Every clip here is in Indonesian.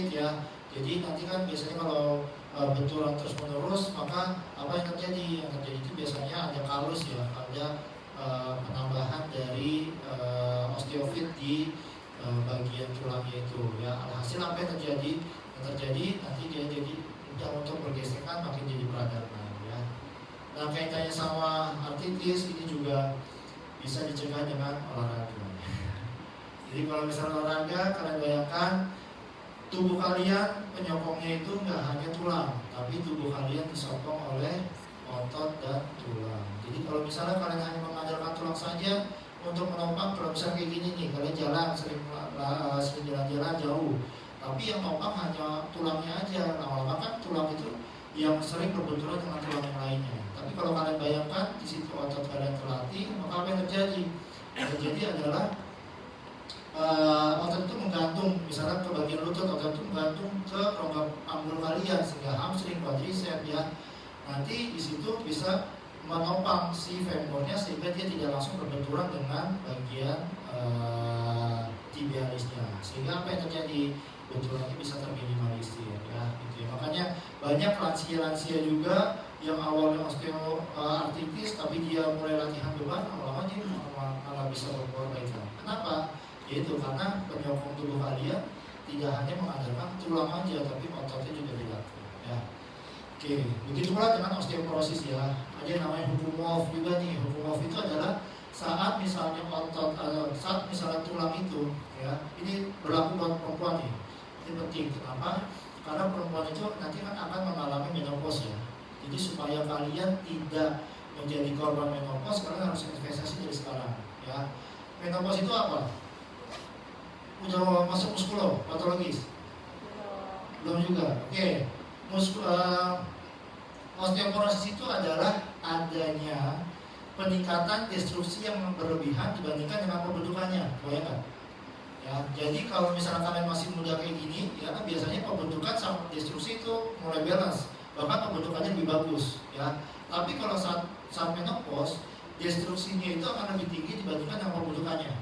penyakit ya. Jadi nanti kan biasanya kalau benturan terus menerus, maka apa yang terjadi? Yang terjadi itu biasanya ada kalus ya, ada penambahan dari osteofit di bagian tulangnya itu ya. Alhasil apa yang terjadi? Yang terjadi nanti dia jadi mudah untuk bergesekan, makin jadi peradangan ya. Nah, kaitannya sama artritis ini juga bisa dicegah dengan olahraga. Jadi kalau misalnya olahraga, kalian bayangkan tubuh kalian penyokongnya itu nggak hanya tulang, tapi tubuh kalian disokong oleh otot dan tulang. Jadi kalau misalnya kalian hanya mengandalkan tulang saja untuk menopang, kalau misalnya kayak gini nih, kalian jalan sering jalan-jalan jauh, tapi yang nopang hanya tulangnya aja. Lama-lama kan tulang itu yang sering berbenturan dengan tulang yang lainnya. Tapi kalau kalian bayangkan di situ otot kalian terlatih, maka apa yang terjadi? Yang terjadi adalah otot itu menggantung, misalnya ke bagian lutut, otot itu menggantung ke rongga panggul kalian sehingga hamstring, quadricep ya. Nanti di situ bisa menopang si femurnya sehingga dia tidak langsung berbenturan dengan bagian tibialisnya. Sehingga apa yang terjadi? Benturannya bisa terminimalisir ya. Gitu ya. Makanya banyak lansia-lansia juga yang awalnya osteoartritis tapi dia mulai latihan beban, lama-lama dia malah bisa berperbaikan. Kenapa? Yaitu karena penyokong tubuh kalian tidak hanya mengandalkan tulang aja, tapi ototnya juga dilatih ya. Oke, begitu pula dengan osteoporosis ya. Ada yang namanya hukum Wolff juga nih. Hukum Wolff itu adalah saat misalnya otot, saat misalnya tulang itu ya, ini berlaku buat perempuan nih. Ini penting, kenapa? Karena perempuan itu nanti kan akan mengalami menopause ya. Jadi supaya kalian tidak menjadi korban menopause, kalian harus investasi dari sekarang ya. Menopause itu apa? Udah masuk muskulo, patologis? Belum juga. Oke. Osteoporosis itu adalah adanya peningkatan destruksi yang berlebihan dibandingkan dengan pembentukannya. Bayangkan. Ya, jadi kalau misalnya kalian masih muda kayak gini, ya kan biasanya pembentukan sama destruksi itu mulai balance, bahkan pembentukannya lebih bagus, ya. Tapi kalau saat menopause, destruksinya itu akan lebih tinggi dibandingkan dengan pembentukannya.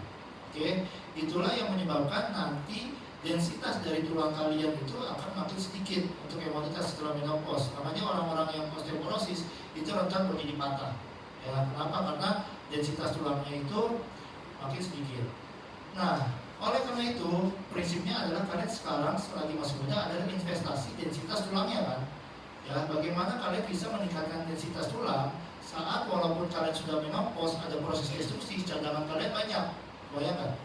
Oke, itulah yang menyebabkan nanti densitas dari tulang kalian itu akan makin sedikit untuk imunitas setelah menopause. Makanya orang-orang yang osteoporosis itu rentan menjadi patah. Ya, kenapa? Karena densitas tulangnya itu makin sedikit. Nah, oleh karena itu prinsipnya adalah kalian sekarang selagi masih muda adalah investasi densitas tulangnya kan. Ya, bagaimana kalian bisa meningkatkan densitas tulang saat walaupun kalian sudah menopause ada proses destruksi, cadangan kalian banyak. Bayangkan.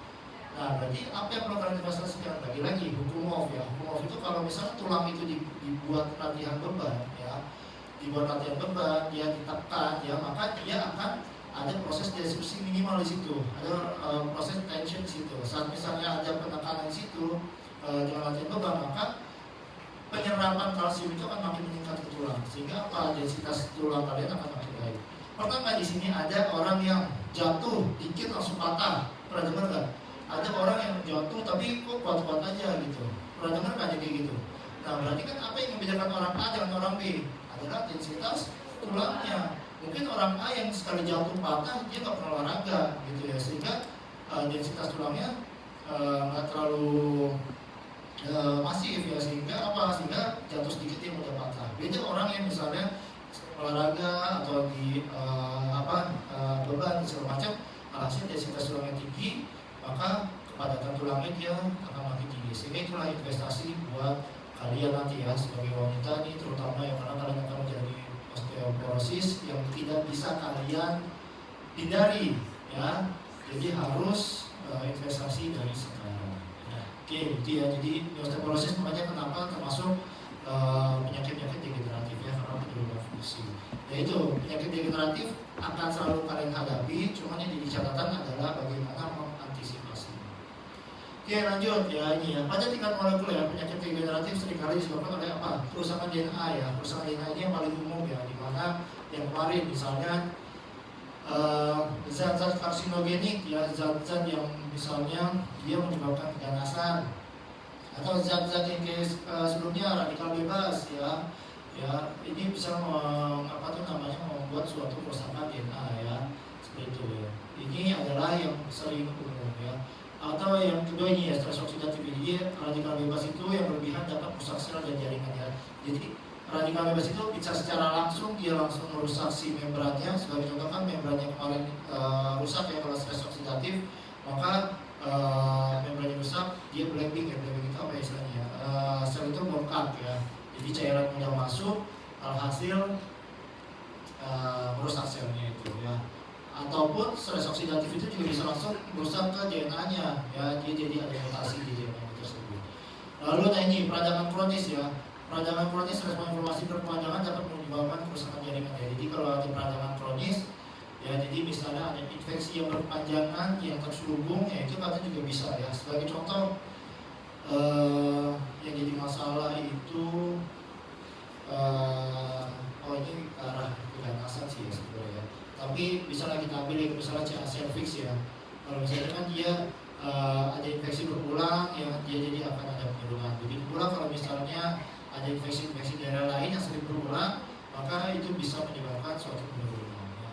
Nah, berarti apa yang perlu kalian investasikan? Lagi-lagi hukum Wolff ya. Hukum Wolff itu kalau misalnya tulang itu dibuat latihan beban ya, dibuat latihan beban, dia ditekan ya, maka dia akan ada proses destruksi minimal di situ, ada proses tension di situ. Saat misalnya ada penekanan di situ dengan latihan beban, maka penyerapan kalsium itu akan makin meningkat ke tulang, sehingga apa? Densitas tulang kalian akan makin baik. Pernah nggak di sini ada orang yang jatuh dikit langsung patah? Pernah dengar nggak? Ada orang yang jatuh tapi kok kuat-kuat aja gitu. Pernah dengar nggak kayak gitu? Nah, berarti kan apa yang membedakan orang A dengan orang B adalah densitas tulangnya. Mungkin orang A yang sekali jatuh patah dia nggak pernah olahraga gitu ya, sehingga densitas tulangnya nggak terlalu masif ya, sehingga jatuh sedikit dia mudah patah. Beda orang yang misalnya olahraga atau di beban segala macam, alhasil densitas tulangnya tinggi, maka kepadatan tulangnya dia akan makin tinggi. Sehingga itulah investasi buat kalian nanti ya sebagai wanita nih, terutama ya, karena kalian akan menjadi osteoporosis yang tidak bisa kalian hindari ya. Jadi harus investasi dari sekarang. Oke, itu ya. Jadi osteoporosis makanya kenapa termasuk penyakit-penyakit degeneratif ya, karena penurunan fungsi. Yaitu penyakit degeneratif akan selalu kalian hadapi, cuman yang jadi catatan adalah bagaimana mengantisipasi. Oke, lanjut ya, ini ya. Pada tingkat molekuler penyakit degeneratif seringkali disebabkan oleh apa? Kerusakan DNA ya. Kerusakan DNA ini yang paling umum ya, di mana yang kemarin misalnya zat-zat karsinogenik ya, zat-zat yang misalnya dia menyebabkan keganasan, atau zat-zat yang sebelumnya radikal bebas ya. Ya, ini bisa membuat suatu kerusakan DNA ya, seperti itu ya. Ini adalah yang sering umum ya. Atau yang kedua ini ya, stres oksidatif. Jadi radikal bebas itu yang berlebihan dapat merusak sel dan jaringan ya. Jadi radikal bebas itu bisa secara langsung dia langsung merusak si membrannya. Sebagai contoh kan membran yang kemarin rusak ya kalau stres oksidatif, maka membrannya rusak, dia blackening ya. Blackening itu apa ya istilahnya? Sel itu bengkak ya. Jadi cairan mudah masuk, alhasil merusak selnya itu ya. Ataupun stres oksidatif itu juga bisa langsung merusak ke DNA-nya ya, dia jadi ada mutasi di DNA tersebut. Lalu nah ini peradangan kronis ya. Peradangan kronis respon inflamasi berkepanjangan dapat menyebabkan kerusakan jaringan ya. Jadi kalau ada peradangan kronis ya, jadi misalnya ada infeksi yang berkepanjangan yang terselubung ya, itu kadang juga bisa ya. Sebagai contoh yang jadi masalah itu ini ke arah keganasan sih ya sebenarnya. Tapi misalnya kita ambil ya, misalnya CA cervix ya. Kalau misalnya kan dia ada infeksi berulang ya, dia jadi akan ada penurunan. Jadi pula kalau misalnya ada infeksi-infeksi daerah lain yang sering berulang, maka itu bisa menyebabkan suatu penurunan. Ya.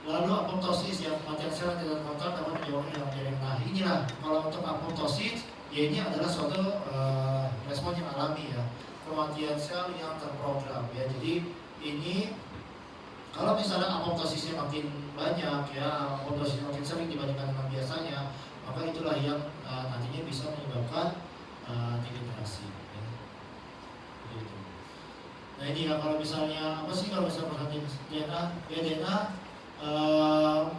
Lalu apoptosis yang kematian sel tidak kontrol dapat menyebabkan hilang jaringan. Nah inilah kalau untuk apoptosis ya, ini adalah suatu respon yang alami ya, kematian sel yang terprogram ya. Jadi ini kalau misalnya apoptosisnya makin banyak ya, apoptosisnya makin sering dibandingkan dengan biasanya, maka itulah yang nantinya bisa menyebabkan degenerasi ya. Gitu. Nah ini ya, kalau misalnya apa sih, kalau misalnya perhatian DNA, ya DNA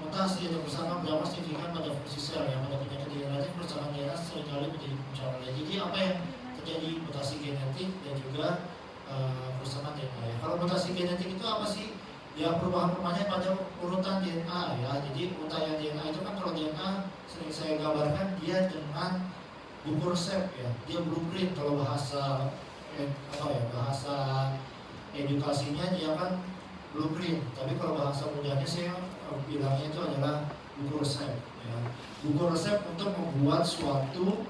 mutasi atau bersama berdampak signifikan pada fungsi sel ya. Pada penyakit degeneratif kerusakan DNA seringkali menjadi pencapaian. Jadi apa yang terjadi, mutasi genetik dan juga kerusakan DNA ya. Kalau mutasi genetik itu apa sih? Ya perubahan-perubahannya pada urutan DNA ya. Jadi untaian DNA itu kan, kalau DNA sering saya gambarkan dia dengan buku resep ya. Dia blueprint kalau bahasa bahasa edukasinya dia kan blueprint. Tapi kalau bahasa mudahnya saya bilangnya itu adalah buku resep ya. Buku resep untuk membuat suatu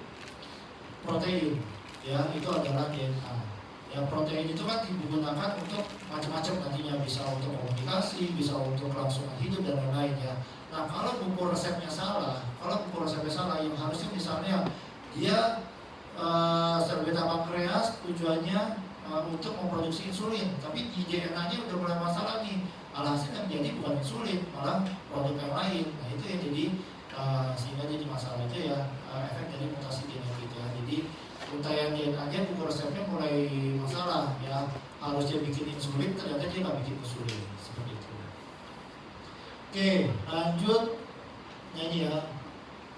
protein ya, itu adalah DNA. Ya protein itu kan digunakan untuk macam-macam nantinya, bisa untuk komunikasi, bisa untuk kelangsungan hidup dan lain-lain ya. Nah kalau buku resepnya salah, yang harusnya misalnya dia sel beta pankreas tujuannya untuk memproduksi insulin, tapi di DNA-nya udah mulai masalah nih, alhasil yang jadi bukan insulin, malah produk yang lain. Nah itu yang jadi sehingga jadi masalah itu ya, efek dari mutasi genetik ya. Jadi untaian DNA-nya buku resepnya mulai masalah ya, harusnya bikin insulin ternyata dia nggak bikin insulin, seperti itu. Oke, lanjut. Nah ini ya,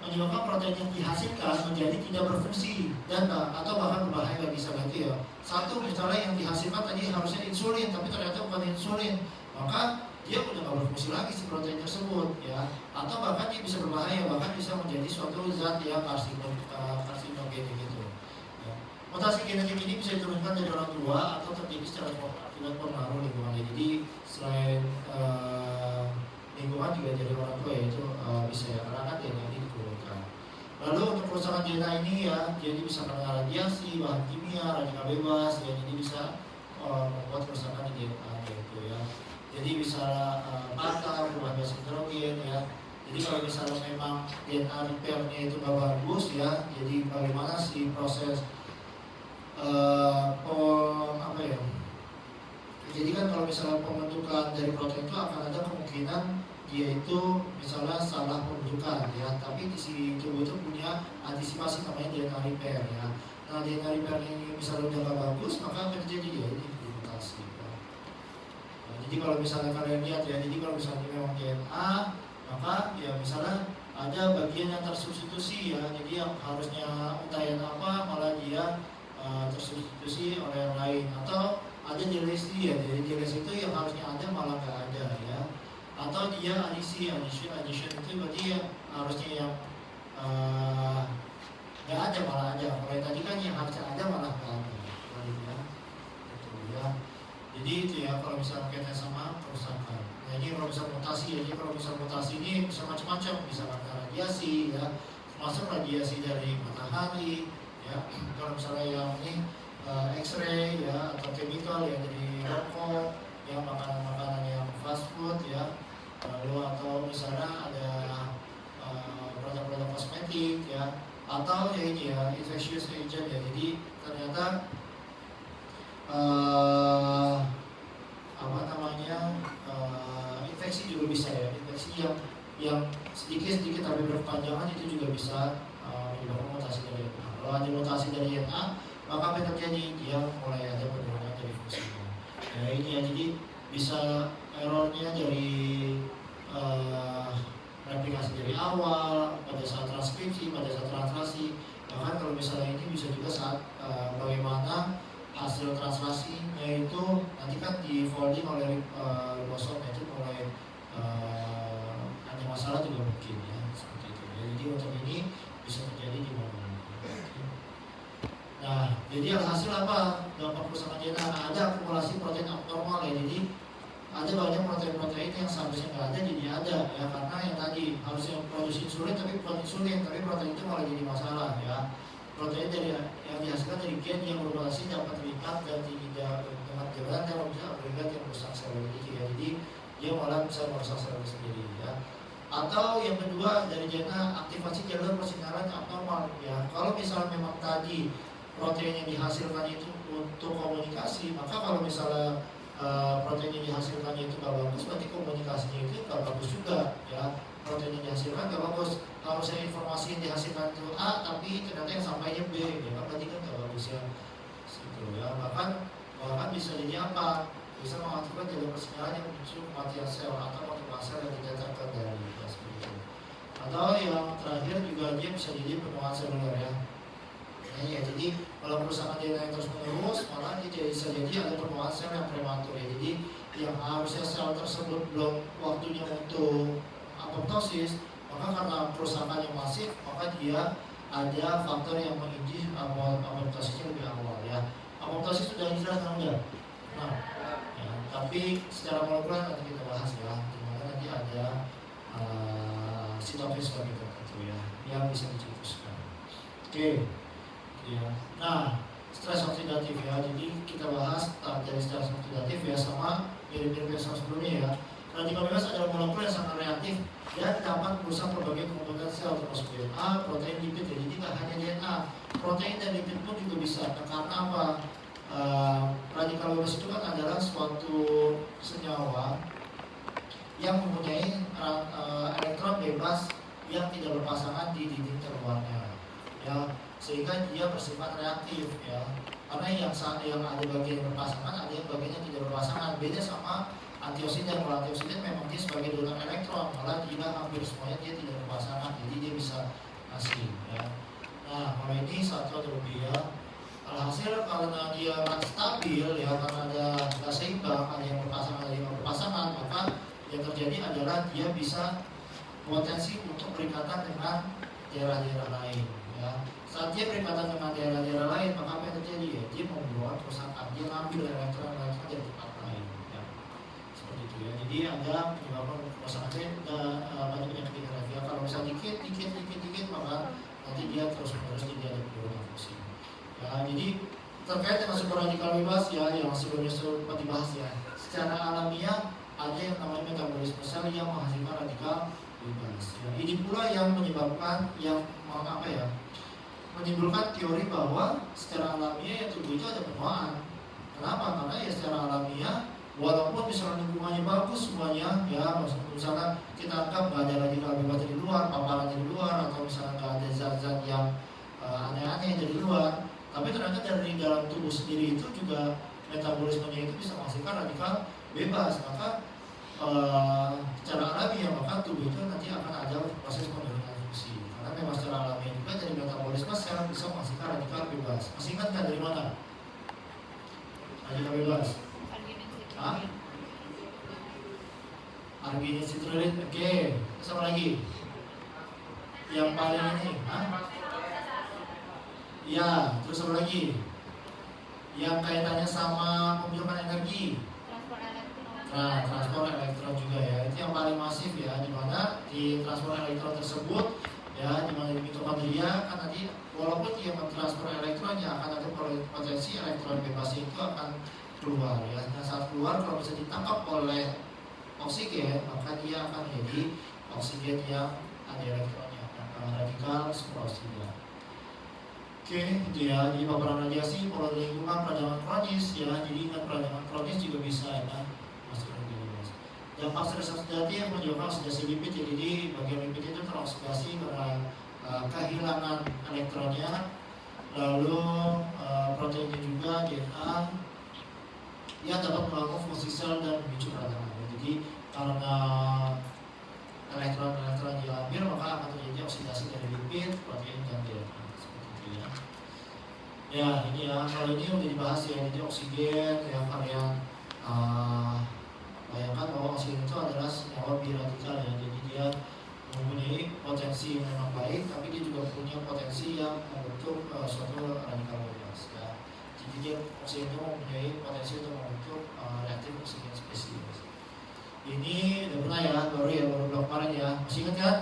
menyebabkan protein yang dihasilkan menjadi tidak berfungsi dan atau bahkan berbahaya bagi sel itu ya. Satu, misalnya yang dihasilkan tadi harusnya insulin, tapi ternyata bukan insulin, maka dia udah nggak berfungsi lagi si protein tersebut ya. Atau bahkan dia bisa berbahaya, bahkan bisa menjadi suatu zat yang karsinogenik gitu. Mutasi genetik ini bisa diturunkan dari orang tua atau terjadi secara akibat pengaruh lingkungan. Jadi selain lingkungan juga dari orang tua, yaitu bisa ya, karena kan DNA ini diturunkan. Lalu untuk kerusakan DNA ini ya, jadi bisa karena radiasi, bahan kimia, radikal bebas, ya, jadi bisa membuat kerusakan di DNA gitu ya. Jadi bisa patah, berubah gas hidrogen ya. Jadi kalau misalnya memang DNA repairnya itu nggak bagus ya, jadi bagaimana sih proses jadi kan kalau misalnya pembentukan dari protein itu akan ada kemungkinan dia itu misalnya salah pembentukan ya, tapi di si tubuh itu punya antisipasi namanya DNA repair ya. Nah DNA repair ini misalnya udah gak bagus, maka akan terjadi ya ini mutasi ya. Nah, jadi kalau misalnya kalian lihat ya, jadi kalau misalnya memang DNA, maka ya misalnya ada bagian yang tersubstitusi ya, jadi yang harusnya untaian apa malah dia tersubstitusi oleh yang lain, atau ada delesi ya, jadi delesi itu yang harusnya ada malah nggak ada ya, atau dia addition itu berarti ya harusnya yang nggak ada malah ada. Kalau tadi kan yang harusnya ada malah nggak ada ya. Itu ya. Jadi itu ya kalau misalnya kaitannya sama kerusakan. Nah ini kalau bisa mutasi ya, jadi kalau bisa mutasi ini bisa macam-macam, bisa karena radiasi ya, termasuk radiasi dari matahari ya. Kalau misalnya yang ini X-ray ya, atau chemical yang dari rokok, ya makanan-makanan yang fast food ya, lalu atau misalnya ada produk-produk kosmetik ya, atau ya ini ya infectious agent ya. Jadi ternyata infeksi juga bisa ya, infeksi yang sedikit tapi berkepanjangan itu juga bisa menyebabkan mutasi dari DNA. Kalau ada mutasi dari DNA, maka apa yang terjadi? Dia mulai ada penurunan dari fungsinya. Ya ini ya, jadi bisa errornya dari replikasi dari awal, pada saat transkripsi, pada saat translasi. Bahkan kalau misalnya ini bisa juga saat bagaimana hasil translasinya itu nanti kan di folding oleh ribosom, itu mulai ada masalah juga mungkin ya, seperti itu. Jadi untuk ini bisa terjadi di mana-mana. Nah, jadi hasil apa dampak kerusakan DNA? Ada akumulasi protein abnormal ya. Jadi ada banyak protein-protein yang seharusnya nggak ada jadi ada ya, karena yang tadi harusnya produksi insulin tapi protein itu malah jadi masalah ya. Protein dari yang dihasilkan dari gen yang bermutasi dapat terikat dan tidak dengan jabatan yang bisa agregat yang merusak sel ya. Jadi dia malah bisa merusak sel sendiri ya. Atau yang kedua dari DNA aktivasi jalur persinaran abnormal ya. Kalau misalnya memang tadi protein yang dihasilkan itu untuk komunikasi, maka kalau misalnya protein yang dihasilkan itu gak bagus, berarti komunikasinya itu gak bagus juga ya. Protein yang dihasilkan gak bagus. Kalau saya informasi yang dihasilkan itu A, tapi ternyata yang sampainya B, ya kan berarti kan gak bagus ya. Gitu ya. Bahkan bisa jadi apa? Bisa mengakibatkan jalur persinaran yang memicu kematian sel atau pertumbuhan sel yang tidak terkendali ya, seperti itu. Atau yang terakhir juga dia bisa jadi penuaan seluler ya. Nah, ya, jadi kalau kerusakan DNA yang terus menerus, malah dia bisa jadi ada penuaan sel yang prematur ya. Jadi yang harusnya sel tersebut belum waktunya untuk apoptosis, maka karena kerusakan yang masif, maka dia ada faktor yang menginjih apoptosisnya lebih awal ya. Apoptosis sudah jelas kan enggak? Nah, ya, tapi secara molekuler nanti kita bahas ya, dimana nanti ada sitofis bagi tertentu ya, yang bisa dicetuskan. Oke. Ya. Nah, stres oksidatif ya. Jadi kita bahas dari stres oksidatif ya, sama mirip-mirip yang sebelumnya ya. Radikal bebas adalah molekul yang sangat reaktif dan dapat merusak berbagai komponen sel termasuk DNA, protein, lipid. Jadi tidak hanya DNA, protein dan lipid pun juga bisa. Karena apa? Radikal bebas itu kan adalah suatu senyawa yang mempunyai elektron bebas yang tidak berpasangan di dinding terluarnya ya, sehingga dia bersifat reaktif ya. Karena yang ada bagian berpasangan, ada yang bagian yang tidak berpasangan. Beda sama antioksidan. Kalau antioksidan memang dia sebagai donor elektron, malah dia hampir semuanya dia tidak berpasangan, jadi dia bisa ngasih ya. Nah, kalau ini satu atau lebih ya. Alhasil karena dia stabil ya, karena ada nggak seimbang, ada yang berpasangan, ada yang tidak berpasangan, maka yang terjadi adalah dia bisa potensi untuk berikatan dengan daerah-daerah lain ya. Saat dia berikatan dengan daerah-daerah lain, maka apa yang terjadi ya? Dia membuat kerusakan, dia ngambil elektron-elektron dari tempat lain ya. Seperti itu ya. Jadi ada penyebabkan kerusakan banyak penyakit ya. Kalau misalnya dikit, maka nanti dia terus-menerus tidak ada penurunan fungsi. Ya, jadi terkait dengan sumber radikal bebas ya, yang sebelumnya sempat dibahas ya. Secara alamiah ada yang namanya metabolisme sel yang menghasilkan radikal bebas. Ya, ini pula yang menyebabkan menimbulkan teori bahwa secara alamiah ya tubuh itu ada penuaan. Kenapa? Karena ya secara alamiah walaupun misalnya lingkungannya bagus semuanya ya, misalnya kita anggap nggak ada radikal bebas dari luar, paparan dari luar, atau misalnya nggak ada zat-zat yang aneh-aneh dari luar, tapi ternyata dari dalam tubuh sendiri itu juga metabolismenya itu bisa menghasilkan radikal bebas. Maka secara alami ya, maka tubuh itu nanti akan ada proses penurunan fungsi. Karena memang secara alami juga dari metabolisme sel bisa menghasilkan radikal bebas. Masih ingat nggak dari mana radikal bebas? Arginin citrulline. Oke, terus apa lagi? Yang paling ini? Ya, terus apa lagi? Yang kaitannya sama pembentukan energi. Nah, transport elektron juga ya. Itu yang paling masif ya, di mana di transport elektron tersebut ya, di mana di mitokondria kan nanti walaupun dia mentransfer elektron ya akan ada potensi elektron bebas itu akan keluar ya. Nah, saat keluar kalau bisa ditangkap oleh oksigen, maka dia akan jadi oksigen yang ada elektronnya. radikal superoksida. Oke, itu ya. Jadi paparan radiasi, polusi lingkungan, peradangan kronis ya. Jadi ingat peradangan kronis juga bisa ya kan masuk ke bebas. Dampak stres oksidatif menyebabkan oksidasi lipid. Jadi bagian lipid itu teroksidasi karena kehilangan elektronnya. Lalu proteinnya juga DNA yang dapat melakukan fungsi sel dan memicu peradangan. Jadi karena elektron-elektron diambil maka akan terjadi oksidasi dari lipid, protein dan DNA. Ya ini ya, kalau ini udah dibahas ya, jadi oksigen ya kalian bayangkan bahwa oksigen itu adalah senyawa biradikal ya, jadi dia mempunyai potensi yang memang baik, tapi dia juga punya potensi yang membentuk suatu radikal bebas ya. Jadi dia oksigen itu mempunyai potensi untuk membentuk reaktif oksigen spesies. Ini udah pernah ya, baru blok kemarin ya, masih ingat kan?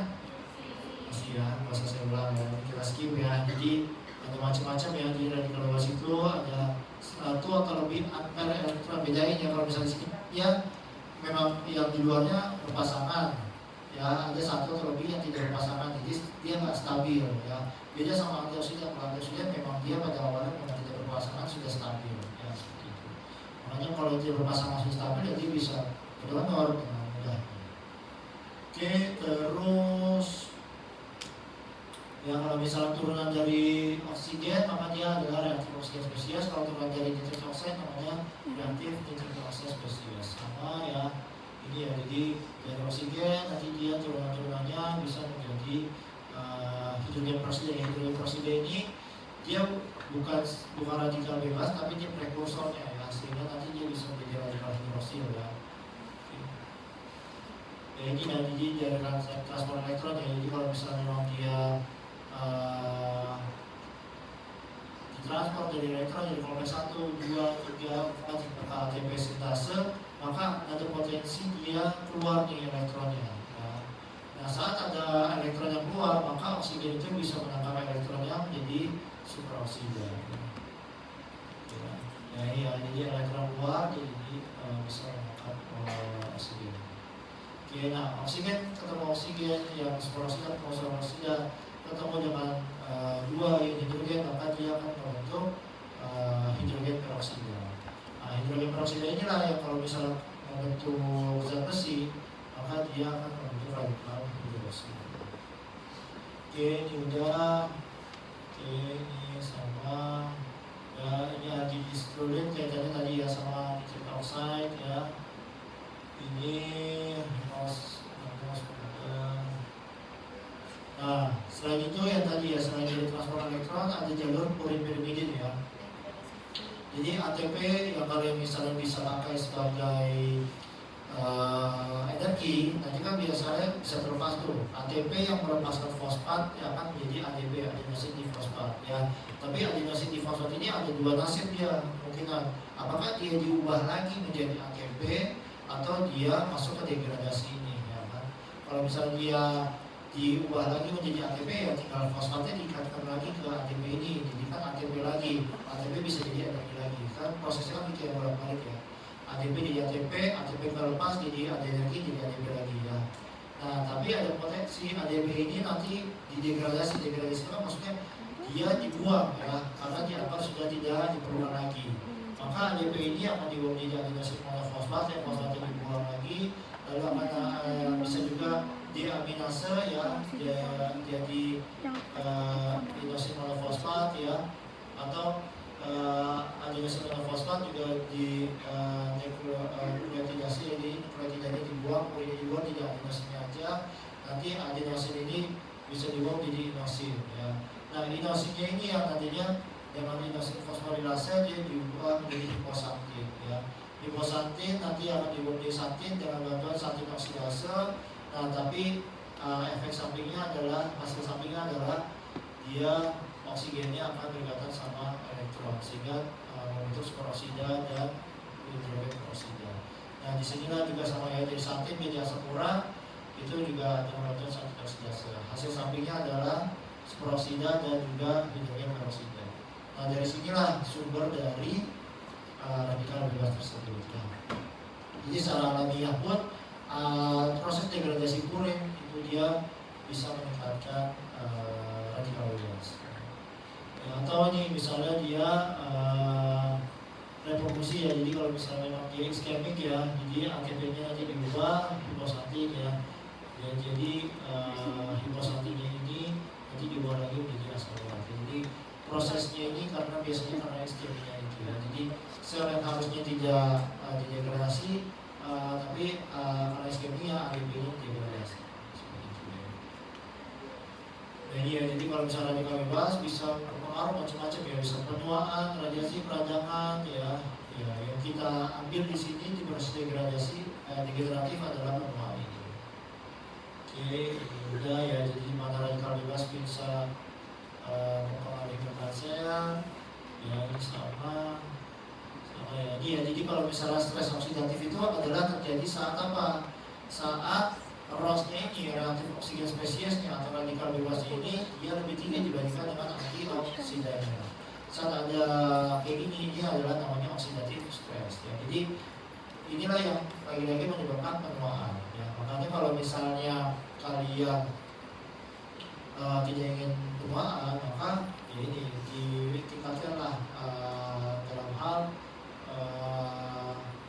Masih ya, nggak usah saya ulang ya, kita skip ya. Jadi ada macam-macam ya di radikal bebas itu, ada satu atau lebih ampere elektron. Bedain ya kalau misalnya di sini ya memang yang di luarnya berpasangan ya, ada satu atau lebih yang tidak berpasangan, jadi dia nggak stabil ya. Beda sama antioksidan. Kalau antioksidan memang dia pada awalnya memang tidak berpasangan sudah stabil ya, seperti itu. Makanya kalau dia berpasangan sudah stabil ya dia bisa berdonor dengan mudah. Oke, terus ya kalau misalnya turunan dari oksigen maka dia adalah reaktif oksigen spesies. Kalau turunan dari nitrik oxide namanya reaktif nitrik oxide spesies. Sama ya ini ya, jadi dari oksigen nanti dia turunan-turunannya bisa menjadi hidrogen peroksida. Hidrogen peroksida ini dia bukan radikal bebas tapi dia prekursornya ya, sehingga nanti dia bisa menjadi radikal hidroksil ya. Ya ini ya, jadi dari transport elektron ya, jadi kalau misalnya memang dia ditransfer dari elektron jadi kompleks 1, 2, 3, 4 sampai ke ATP sintase, maka ada potensi dia keluar nih elektronnya ya. Nah saat ada elektron yang keluar maka oksigen itu bisa menangkap elektronnya menjadi superoksida ya. Ya ini ya, jadi elektron keluar jadi bisa menangkap oksigen. Oke, nah oksigen ketemu oksigen yang superoksida ketemu superoksida ketemu dengan dua hidrogen maka dia akan membentuk hidrogen peroksida. Nah, hidrogen peroksida inilah yang kalau misalnya membentuk zat besi maka dia akan membentuk radikal hidroksida. Oke, ini udah. Oke, ini sama ya, ini antihistolin kaitannya tadi ya sama nitrik oxide ya. Ini nah, selain itu yang tadi ya, selain dari transport elektron ada jalur purin pirimidin ya. Jadi ATP yang kalian misalnya bisa pakai sebagai energi, nanti kan biasanya bisa terlepas tuh. ATP yang melepaskan fosfat ya akan menjadi ADP, adenosin difosfat ya. Tapi adenosin difosfat ini ada dua nasib dia kemungkinan. Apakah dia diubah lagi menjadi ATP atau dia masuk ke degradasi ini ya kan. Kalau misalnya dia diubah lagi menjadi ATP ya tinggal fosfatnya diikatkan lagi ke ATP ini, jadi kan ATP lagi, ATP bisa jadi energi lagi kan, prosesnya kan kayak bolak-balik ya, ATP jadi ATP, ATP lepas jadi ada energi jadi ATP lagi ya. Nah tapi ada potensi ATP ini nanti didegradasi kan maksudnya dia dibuang ya, karena dianggap sudah tidak diperlukan lagi, maka ATP ini akan dibuang menjadi adenosin monofosfat yang fosfatnya dibuang lagi, lalu akan bisa juga diaminase ya, jadi adenosin monofosfat ya, atau adenosin monofosfat juga di nukleotidasi, jadi nukleotidanya dibuang, urinnya dibuang, tidak adenosinnya aja, nanti adenosin ini bisa dibuang jadi inosin ya. Nah inosinnya ini yang nantinya dengan inosin fosforilase dia diubah menjadi hiposantin ya. Hiposantin nanti akan dibuang jadi santin dengan bantuan santin oksidase. Nah tapi efek sampingnya adalah, hasil sampingnya adalah dia oksigennya akan berkaitan sama elektron sehingga membentuk superoksida dan hidrogen peroksida. Nah disinilah juga sama ya, dari santin menjadi asam urat itu juga dengan bantuan santin oksidase. Hasil sampingnya adalah superoksida dan juga hidrogen peroksida. Nah dari sinilah sumber dari radikal bebas tersebut. Nah, jadi secara alamiah pun proses degradasi purin itu dia bisa meningkatkan radikal bebas. Ya, atau ini misalnya dia reproduksi ya, jadi kalau misalnya memang dia iskemik ya, jadi AKP-nya nanti diubah hipostatik ya. Ya, jadi hipostatiknya ini nanti diubah lagi menjadi asam urat. Jadi prosesnya ini karena biasanya karena iskemiknya itu ya. Jadi sel yang harusnya tidak didegradasi, tapi karena iskemia ADP-nya didegradasi. Nah, iya, jadi kalau misalnya radikal bebas bisa berpengaruh macam-macam ya, bisa penuaan, radiasi, peradangan ya. Ya, yang kita ambil di sini di proses degradasi degeneratif adalah penuaan ini. Oke, udah ya, jadi mana radikal bebas bisa mempengaruhi sel ya, ini sama ya. Iya, jadi kalau misalnya stres oksidatif itu adalah terjadi saat apa? Saat ROS-nya ini, reaktif oksigen spesiesnya atau radikal bebasnya ini dia lebih tinggi dibandingkan dengan antioksidanya. Saat ada kayak gini, dia adalah namanya oksidatif stres ya. Jadi inilah yang lagi-lagi menyebabkan penuaan ya. Makanya kalau misalnya kalian tidak ingin penuaan, maka ya ini ditingkatkanlah dalam hal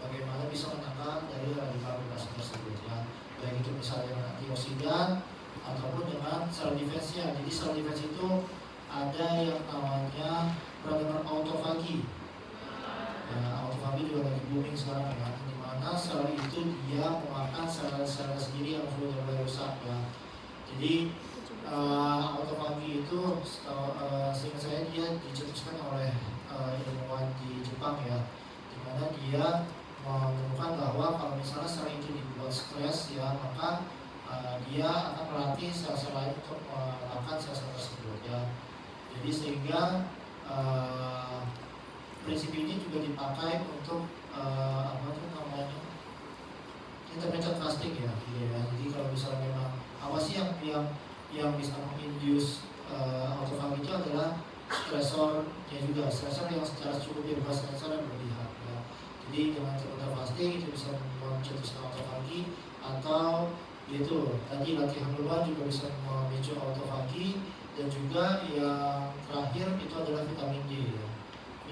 bagaimana bisa menekan dari radikal bebas tersebut ya. Baik itu misalnya dengan antioksidan ataupun dengan sel defense-nya. Jadi sel defense itu ada yang namanya pernah autofagi. Ya, autofagi juga lagi booming sekarang ya, di mana sel itu dia memakan sel-sel sendiri yang sudah mulai rusak ya. Jadi autofagi itu seingat saya dia dicetuskan oleh ilmuwan di Jepang ya, di mana dia menemukan bahwa kalau misalnya sel itu dibuat stres ya, maka dia akan melatih sel-sel lain untuk melakukan sel-sel tersebut ya. Jadi sehingga prinsip ini juga dipakai untuk apa tuh namanya intermittent fasting ya. Ya. Jadi kalau misalnya memang apa sih yang bisa menginduce autofagi itu adalah stresornya juga, stresor yang secara cukup bebas, stresor yang berlebihan ya. Jadi dengan intermittent fasting itu bisa mencetuskan autofagi, atau itu tadi latihan beban juga bisa memicu autofagi. Dan juga yang terakhir itu adalah vitamin D ya.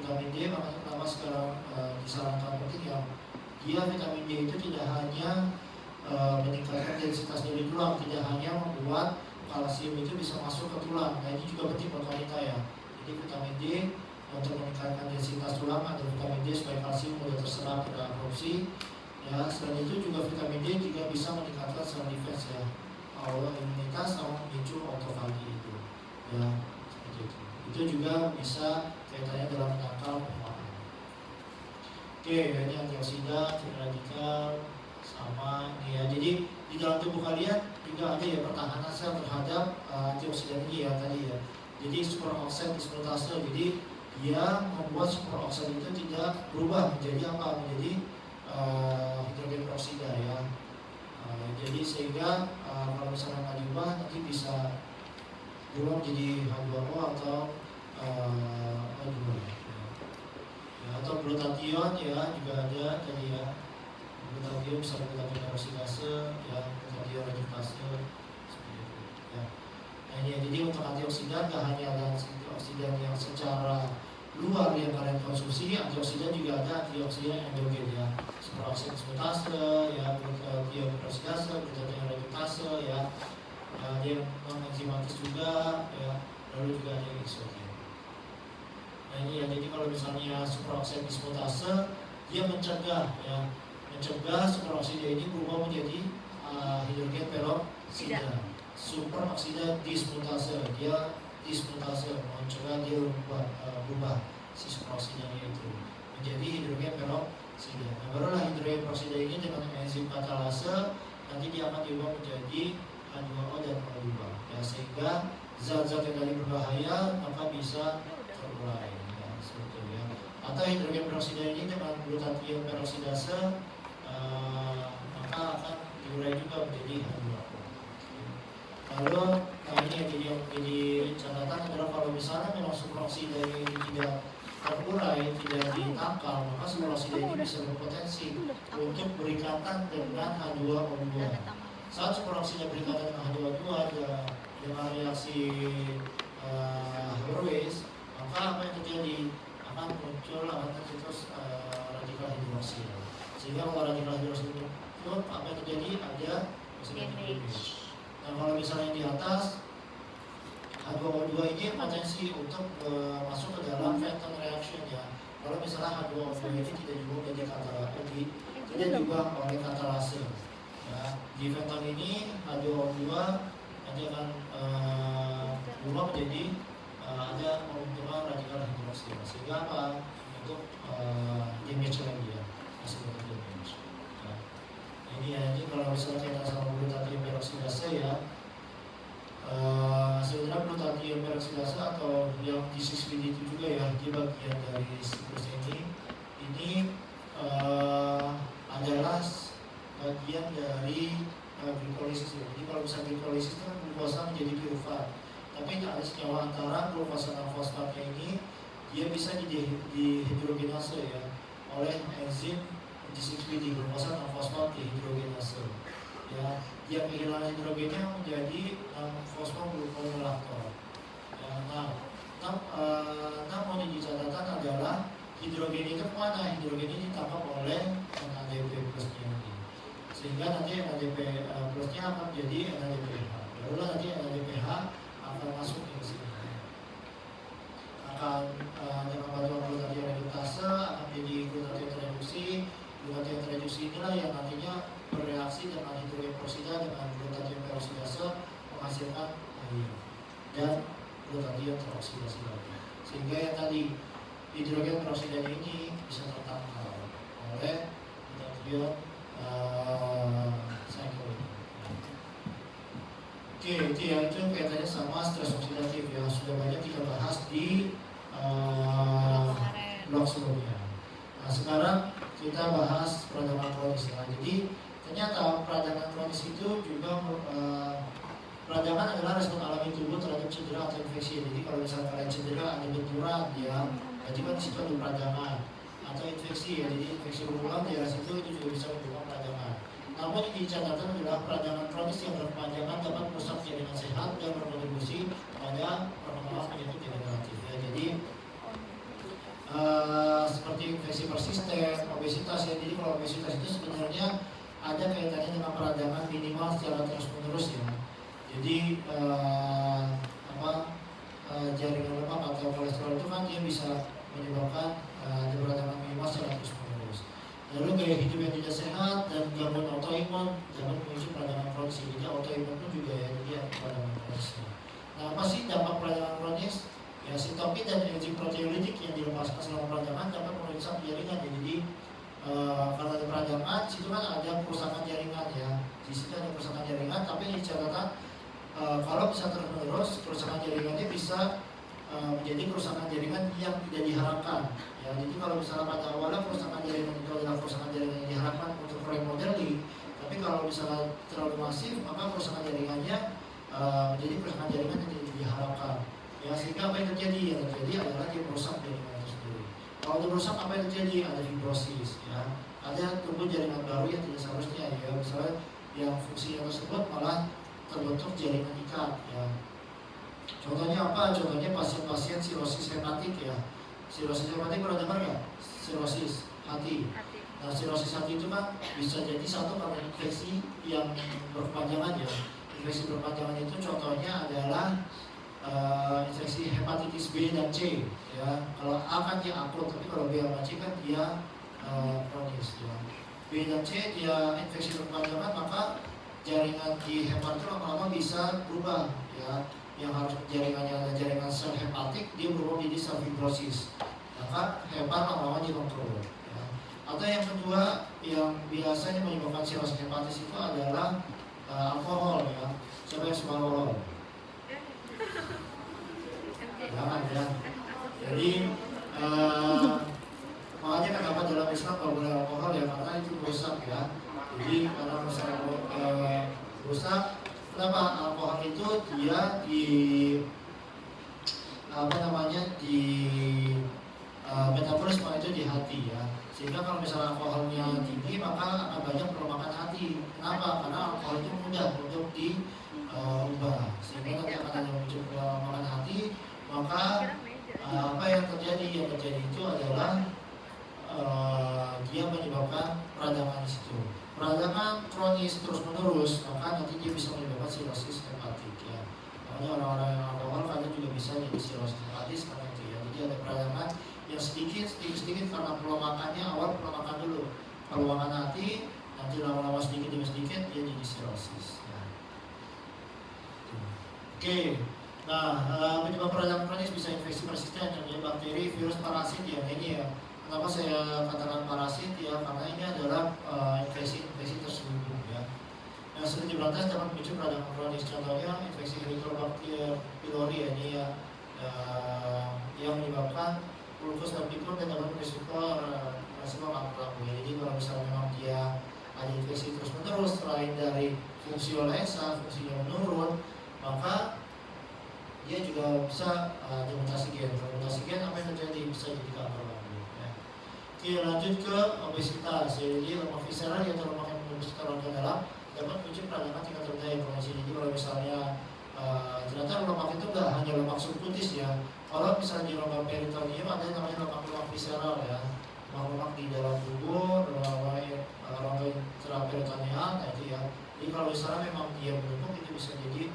Vitamin D makanya kenapa sekarang disarankan penting ya, dia vitamin D itu tidak hanya meningkatkan densitas dari tulang, tidak hanya membuat kalsium itu bisa masuk ke tulang. Nah ini juga penting buat wanita ya. Jadi vitamin D untuk meningkatkan densitas tulang, ada vitamin D supaya kalsium mudah terserap pada absorpsi ya. Selain itu juga vitamin D juga bisa meningkatkan sel defense ya, imunitas sama memicu autofagi itu ya, seperti itu. Itu juga bisa kaitannya dalam menangkal penuaan. Oke, ini antioksidan, radikal, sama ini ya. Jadi di dalam tubuh kalian juga ada ya pertahanan sel terhadap antioksidan ini ya tadi ya. Jadi superoxide dismutase, jadi dia membuat superoxide itu tidak berubah menjadi apa? Menjadi hidrogen peroksida ya. Jadi sehingga kalau misalnya nggak diubah nanti bisa berubah menjadi H2O atau O2 ya, atau glutathione ya juga ada tadi ya. Glutathione bisa glutathione peroksidase ya, glutathione reduktase seperti itu ya. Nah ini ya, jadi untuk antioksidan gak hanya ada antioksidan yang secara luar yang kalian konsumsi, antioksidan juga ada antioksidan endogen ya, superoxide dismutase ya, glutathione peroksidase, glutathione reduktase ya. Ada yang non-enzimatis juga ya, lalu juga ada yang eksogen. Nah ini ya, jadi kalau misalnya superoxide dismutase dia mencegah ya, mencegah superoksida ini berubah menjadi hidrogen peroksida. Superoksida dismutase, dia dismutase mencegah dia berubah si superoksidanya itu menjadi hidrogen peroksida. Nah barulah hidrogen peroksida ini dengan enzim katalase nanti dia akan diubah menjadi H2O dan O2 ya, sehingga zat-zat yang tadi berbahaya maka bisa terurai ya, seperti itu ya. Atau hidrogen peroksida ini dengan glutathione peroksidase maka akan diurai juga menjadi H2O. Lalu ini yang jadi catatan adalah kalau misalnya memang superoksida ini tidak terurai, tidak ditangkal, maka superoksida ini bisa berpotensi untuk berikatan dengan H2O2. Saat super oksida berikatan dengan H2O2 dengan reaksi Hurwitz, maka apa yang terjadi? Akan tercetus radikal hidroksil. Sehingga kalau radikal hidroksil itu apa yang terjadi? Ada oksidatif damage. Nah kalau misalnya di atas H2O2 ini potensi untuk masuk ke dalam Fenton reaction ya. Kalau misalnya H2O2 ini tidak diubah oleh katalase. Ya, di Fenton ini H2O2 nanti akan berubah menjadi ada pembentukan radikal hidroksil. Sehingga apa? Untuk damage lagi ya, oksidatif damage. Ya. Ini kalau misalnya kita sama glutatium peroksidase ya. Sebenarnya glutatium peroksidase atau yang D6PD itu juga ya, dia bagian dari siklus ini adalah bagian dari glikolisis ya. Jadi kalau misalnya glikolisis itu kan glukosa menjadi pirufat, tapi ada senyawa antara glukosa dan fosfatnya ini dia bisa dihidrogenase ya oleh enzim D6PD, glukosa dan fosfat dihidrogenase ya. Dia kehilangan hidrogennya menjadi fosfogluconolactone. Ya, namun yang dicatatkan adalah hidrogen itu kemana? Hidrogen ini ditangkap oleh NADP plusnya ini, sehingga nanti NADP plusnya akan menjadi NADPH. Barulah nanti NADPH akan masuk ke sini. Akan dengan bantuan glutation reduktase akan menjadi glutation reduksi. Glutation reduksi inilah yang nantinya bereaksi dengan hidrogen peroksida dengan glutation peroksidase menghasilkan air dan glutation teroksidasi lagi. Sehingga yang tadi hidrogen peroksida ini bisa tertangkal oleh glutation cycle. Oke, itu ya, itu kaitannya sama stres oksidatif ya, sudah banyak kita bahas di blog sebelumnya. Nah sekarang kita bahas peradangan kronis ya. Jadi ternyata peradangan kronis itu juga peradangan adalah respon alami tubuh terhadap cedera atau infeksi. Jadi kalau misalnya kalian cedera ada benturan ya, berarti kan disitu ada peradangan atau infeksi ya. Jadi infeksi berulang di daerah situ itu juga bisa menyebabkan peradangan. Namun yang dicatatkan adalah peradangan kronis yang berkepanjangan dapat merusak jaringan sehat dan berkontribusi pada perkembangan penyakit degeneratif ya. Jadi seperti infeksi persisten, obesitas ya. Jadi kalau obesitas itu sebenarnya ada kaitannya dengan peradangan minimal secara terus-menerus ya. Jadi jaringan lemak atau kolesterol itu kan dia bisa menyebabkan ada peradangan minimal secara terus-menerus. Lalu gaya hidup yang tidak sehat dan gangguan autoimun dapat memicu peradangan kronis. Jadi autoimun pun juga ya, jadi ada peradangan kronis. Nah apa sih dampak peradangan kronis? Ya, sitokin dan enzim proteolitik yang dilepaskan selama peradangan dapat merusak jaringan ya. Jadi kalau ada peradangan, situ kan ada kerusakan jaringan ya. Di situ ada kerusakan jaringan, tapi dicatatkan kalau bisa terus kerusakan jaringannya bisa menjadi kerusakan jaringan yang tidak diharapkan. Ya, jadi kalau misalnya pada awalnya kerusakan jaringan itu adalah kerusakan jaringan yang diharapkan untuk remodeling, tapi kalau misalnya terlalu masif, maka kerusakan jaringannya menjadi kerusakan jaringan yang tidak diharapkan. Ya, sehingga apa yang terjadi? Yang terjadi adalah dia merusak jaringan itu sendiri. Kalau dia merusak, apa yang terjadi? Ada fibrosis, ya. Ada tumbuh jaringan baru yang tidak seharusnya, ya. Misalnya yang fungsinya tersebut malah terbentuk jaringan ikat, ya. Contohnya apa? Contohnya pasien-pasien sirosis hepatik, ya. Sirosis hepatik pernah dengar nggak? Sirosis hati. Nah, sirosis hati itu kan bisa jadi satu karena infeksi yang berkepanjangan, ya. Infeksi berkepanjangan itu contohnya adalah infeksi hepatitis B dan C ya. Kalau A kan dia akut, tapi kalau B sama C kan dia kronis ya. B dan C dia infeksi berkepanjangan, maka jaringan di hepat itu lama-lama bisa berubah ya. Yang harus jaringannya ada jaringan sel hepatik, dia berubah menjadi sel fibrosis, maka hepat lama-lama dikontrol ya. Atau yang kedua yang biasanya menyebabkan sirosis hepatis itu adalah alkohol ya. Siapa yang suka alkohol? Jangan ya. Jadi makanya kenapa dalam Islam nggak boleh alkohol ya, karena itu rusak ya. Jadi karena rusak, kenapa alkohol itu dia di metabolisme itu di hati ya. Sehingga kalau misalnya alkoholnya tinggi maka akan banyak pelemakan hati. Kenapa? Karena alkohol itu mudah untuk diubah. Sehingga nanti akan ada muncul pelemakan hati. Maka apa yang terjadi? Yang terjadi itu adalah dia menyebabkan peradangan di situ. Peradangan kronis terus menerus, maka nanti dia bisa menyebabkan sirosis hepatik ya. Makanya orang-orang yang alkohol kadang juga bisa jadi sirosis hepatis karena itu ya. Jadi ada peradangan yang sedikit karena pelemakannya awal pelemakan dulu, pelemakan hati, nanti lama-lama sedikit demi sedikit dia jadi sirosis. Ya. Oke. Nah, penyebab peradangan kronis bisa infeksi persisten, contohnya bakteri, virus, parasit ya. Ini ya. Kenapa saya katakan parasit ya? Karena ini adalah infeksi terselubung ya. Yang sulit diberantas dapat memicu peradangan kronis. Contohnya infeksi Helicobacter pylori ya, ini ya, yang menyebabkan ulkus terpikul dan dapat berisiko kanker lambung. Jadi kalau misalnya memang dia ada infeksi terus menerus selain dari fungsi olesa, fungsinya menurun, maka dia juga bisa ada mutasi gen. Kalau mutasi gen apa yang terjadi? Bisa jadi kanker lambung. Ya. Oke, lanjut ke obesitas. Jadi lemak visceral atau lemak yang menembus ke organ dalam dapat memicu peradangan tingkat rendah inflamasi. Jadi kalau misalnya ternyata lemak itu nggak hanya lemak subkutis ya. Kalau misalnya di rongga peritoneum ada yang namanya lemak visceral ya, lemak di dalam tubuh, rongga intraperitoneal, nah itu ya. Jadi kalau misalnya memang dia menumpuk itu bisa jadi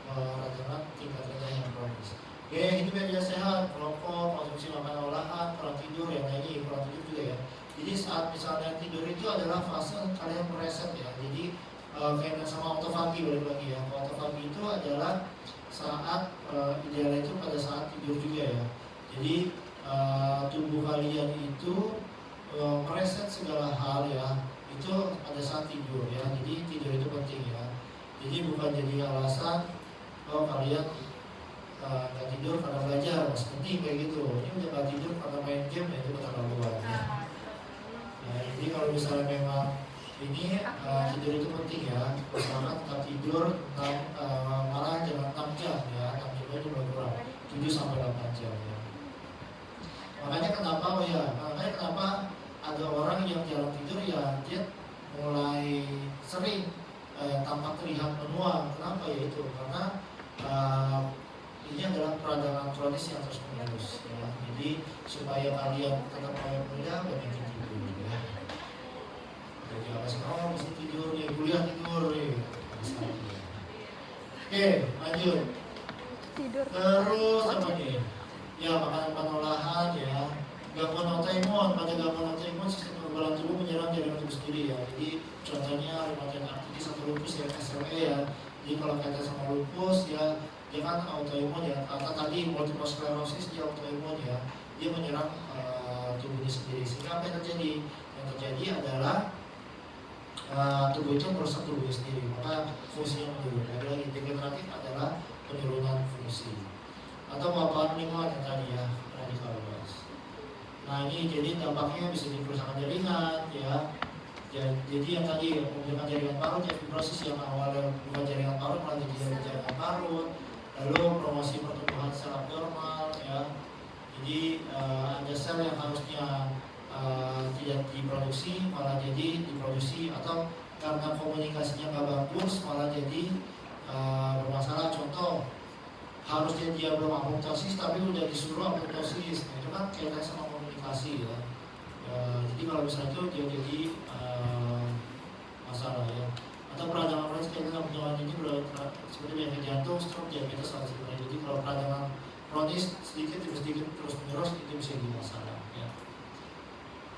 peradangan tingkat rendah yang kronis. Oke, hidup yang tidak sehat, merokok, konsumsi makanan olahan, kurang tidur ya, nah ini kurang tidur juga ya. Jadi saat misalnya tidur itu adalah fase kalian mereset ya. Jadi kaitan sama autofagi balik lagi ya. Autofagi itu adalah saat idealnya itu pada saat tidur juga ya. Jadi tubuh kalian itu mereset segala hal ya. Itu pada saat tidur ya. Jadi tidur itu penting ya. Jadi bukan jadi alasan kalian nggak tidur karena belajar, masih penting kayak gitu. Ini udah nggak tidur karena main game ya itu keterlaluan. Ya. Nah, jadi kalau misalnya memang ini tidur itu penting ya, karena tetap tidur malah jangan 6 jam ya, 6 jam itu kurang, 7 sampai 8 jam ya. Makanya kenapa ada orang yang jarang tidur ya, dia mulai sering tampak terlihat menua. Kenapa ya itu? Karena ini adalah peradangan kronis yang terus menerus ya. Jadi supaya kalian tetap awet muda, banyak tidur ya. Jadi apa sih? Oh, mesti tidur ya, kuliah tidur ya. Oke, lanjut. Terus apa nih? Ya, makanan olahan ya. Gangguan autoimun, pada gangguan autoimun sistem kekebalan tubuh menyerang jaringan tubuh sendiri ya. Jadi contohnya rheumatoid arthritis atau lupus ya, SLE ya. Jadi kalau kaitan sama lupus ya, dia kan autoimun ya. Atau tadi multiple sclerosis dia autoimun ya. Dia menyerang tubuhnya sendiri. Sehingga apa yang terjadi? Yang terjadi adalah tubuh itu merusak tubuhnya sendiri, maka fungsinya menurun. Lagi degeneratif adalah penurunan fungsi atau paparan lingkungan yang tadi ya pernah dibahas. Nah ini jadi dampaknya bisa di kerusakan jaringan ya. Jadi yang tadi pembentukan jaringan parut ya, fibrosis yang awalnya bukan jaringan parut malah jadi jaringan parut. Lalu promosi pertumbuhan sel abnormal ya. Jadi ada sel yang harusnya tidak diproduksi malah jadi diproduksi, atau karena komunikasinya nggak bagus malah jadi bermasalah. Contoh, harusnya dia belum apoptosis tapi udah disuruh apoptosis. Nah, itu kan kaitan sama komunikasi ya. Jadi kalau misalnya itu dia jadi masalah ya. Atau peradangan kronis kaitan sama penyakit ini seperti penyakit jantung, stroke, diabetes, dan sebagainya. Jadi kalau peradangan kronis sedikit terus menerus itu bisa jadi masalah ya.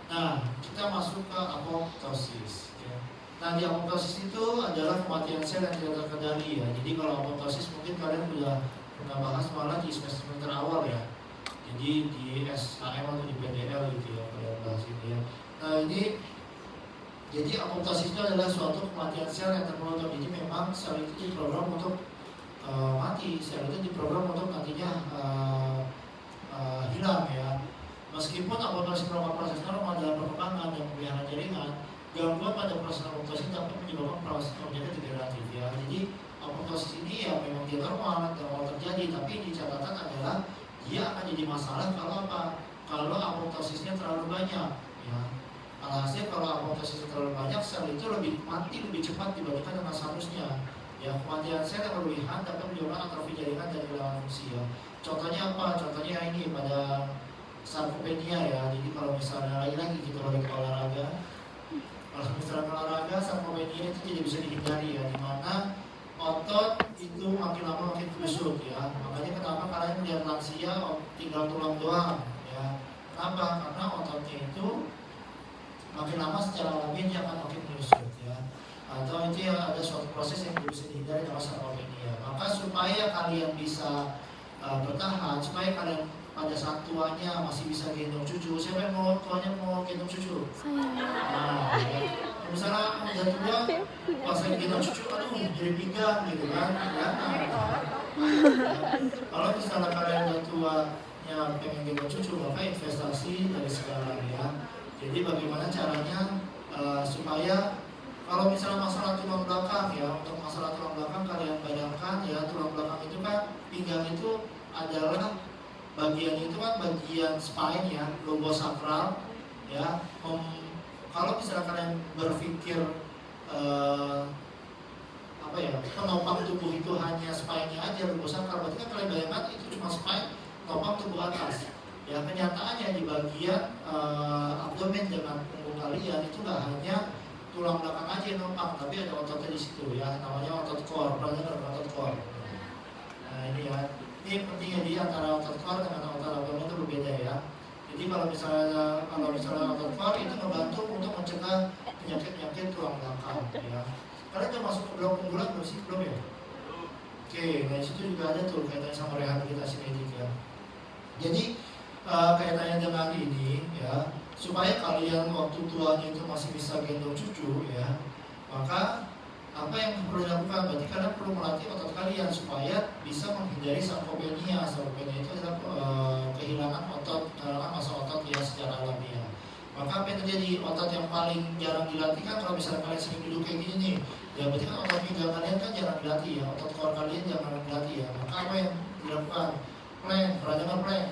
Nah, kita masuk ke apoptosis ya. Nah, di apoptosis itu adalah kematian sel yang tidak terkendali ya. Jadi kalau apoptosis mungkin kalian sudah pernah bahas malah di semester awal ya. Jadi di SAM atau di PDL gitu ya, kalian bahas ini ya. Nah, ini jadi apoptosis itu adalah suatu kematian sel yang terpotong. Jadi memang sel itu diprogram untuk mati, sel itu diprogram untuk nantinya hilang ya. Meskipun apoptosis merupakan proses normal dalam perkembangan dan pemeliharaan jaringan, gangguan pada proses apoptosis dapat menyebabkan proses objeknya degeneratif ya. Jadi apoptosis ini ya memang dia normal terjadi, tapi di catatan adalah dia akan jadi masalah kalau apa? Kalau apoptosisnya terlalu banyak ya. Alhasil kalau apoptosis terlalu banyak, sel itu lebih mati lebih cepat dibandingkan dengan seharusnya. Ya, kematian sel yang berlebihan dapat menyebabkan atrofi jaringan dan kehilangan fungsi ya. Contohnya apa? Contohnya ini pada sarkopenia ya. Jadi kalau misalnya lagi-lagi kita lagi olahraga, kalau misalnya olahraga sarkopenia itu tidak bisa dihindari ya, dimana otot itu makin lama makin kusut ya. Makanya kenapa kalian melihat lansia tinggal tulang doang ya. Kenapa? Karena ototnya itu makin lama secara alami dia akan makin menyusut ya. Atau itu ya ada suatu proses yang tidak bisa dihindari dengan sarkopenia. Maka supaya kalian bisa bertahan, supaya kalian pada saat tuanya masih bisa gendong cucu. Siapa yang mau tuanya mau gendong cucu? Nah, ya. Misalnya udah tua, pas lagi gendong cucu, aduh jadi pinggang gitu kan ya. Kalau misalnya kalian udah tuanya pengen gendong cucu, maka investasi dari sekarang ya. Jadi bagaimana caranya supaya kalau misalnya masalah tulang belakang ya, untuk masalah tulang belakang kalian bayangkan ya, tulang belakang itu kan pinggang itu adalah bagian itu kan bagian spine ya, lobosakral ya. Kalau misalnya kalian berpikir apa ya, penopang tubuh itu hanya spine-nya aja, lobosakral, berarti kan kalian bayangkan itu cuma spine, penopang tubuh atas. Ya kenyataannya di bagian abdomen dengan punggung kalian itu nggak hanya tulang belakang aja yang numpang, tapi ada ototnya di situ ya, namanya otot core, pernah otot core. Nah ini ya, ini pentingnya di antara otot core dengan otot abdomen itu berbeda ya. Jadi kalau misalnya otot core itu membantu untuk mencegah penyakit tulang belakang ya. Kalian udah masuk ke blok unggulan belum sih? Belum ya? Oke, nah disitu juga ada tuh kaitannya sama rehabilitasi medik ya. Jadi kaitannya dengan ini ya, supaya kalian waktu tuanya itu masih bisa gendong cucu ya, maka apa yang perlu dilakukan? Berarti kalian perlu melatih otot kalian supaya bisa menghindari sarkopenia. Sarkopenia itu adalah kehilangan massa otot ya secara alamiah. Maka apa yang terjadi? Otot yang paling jarang dilatih kan kalau misalnya kalian sering duduk kayak gini nih, ya berarti kan otot pinggang kalian kan jarang dilatih ya, otot core kalian jarang dilatih ya. Maka apa yang dilakukan? Plank, pernah dengar plank?